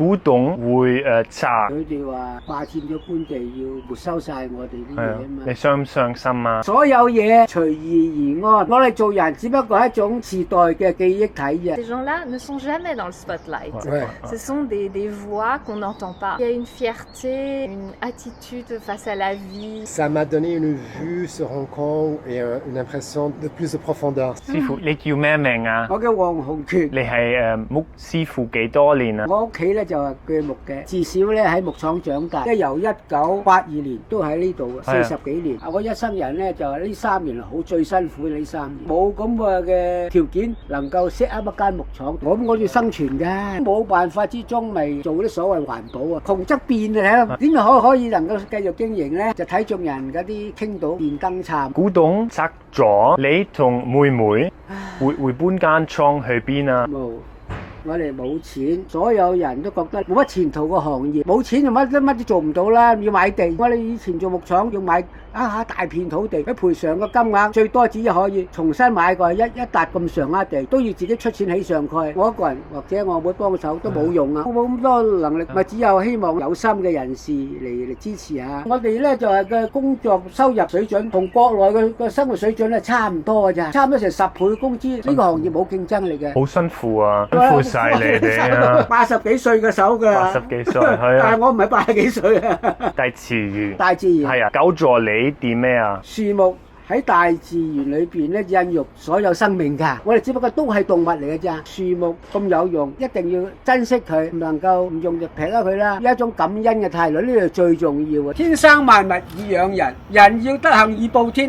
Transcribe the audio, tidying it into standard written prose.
古董會拆。佢哋話霸佔咗官地，要沒收晒我哋啲嘢啊嘛。你傷唔傷心啊？所有嘢隨遇而安，我哋做人只不過係一種時代嘅記憶體啫。Ces gens-là ne sont jamais dans le spotlight. Ouais. Ce sont des voix qu'on n'entend pas. Il y a une fierté, une attitude face à la vie. Ça m'a donné une vue sur Hong Kong et une impression de plus de profondeur. 師傅，你叫咩名啊？我叫黃洪權，你係木師傅幾多年啊？我屋企咧就係鋸木嘅，至少咧喺木廠長大，即係由1982年都喺呢度40幾年。我一生人咧就係呢3年好最辛苦呢3年，冇咁嘅條件能夠 set up 一間木廠，我要生存㗎，冇辦法之中咪做啲所謂環保啊，窮則變啊，睇點可以能夠繼續經營咧？就睇中人嗰啲傾到電燈杉。古董拆咗，你同妹妹會搬間廠去邊啊？冇。我哋冇錢，所有人都覺得冇乜前途個行業，冇錢就乜都做唔到啦，要買地。我哋以前做木廠要買大片土地，喺賠償個金額最多只可以重新買過一笪咁上下地，都要自己出錢起上蓋。我一個人或者我妹幫手都冇用啊，冇咁多能力，咪只有希望有心嘅人士嚟支持下。我哋咧就係嘅工作收入水準同國內嘅生活水準咧差唔多㗎咋，差唔多成10倍工資。呢個行業冇競爭力嘅，好辛苦啊，辛苦晒你哋啊！80幾歲嘅手㗎，80幾歲係啊，但係我唔係80幾歲啊。大自然，大自然係啊，救助你啲咩啊？樹木喺大自然裏邊咧，孕育所有生命㗎。我哋只不過都係動物嚟嘅咋。樹木咁有用，一定要珍惜佢，唔能夠唔用就劈咗佢啦。一種感恩嘅態度，呢個最重要啊！天生萬物以養人，人要德行以報天。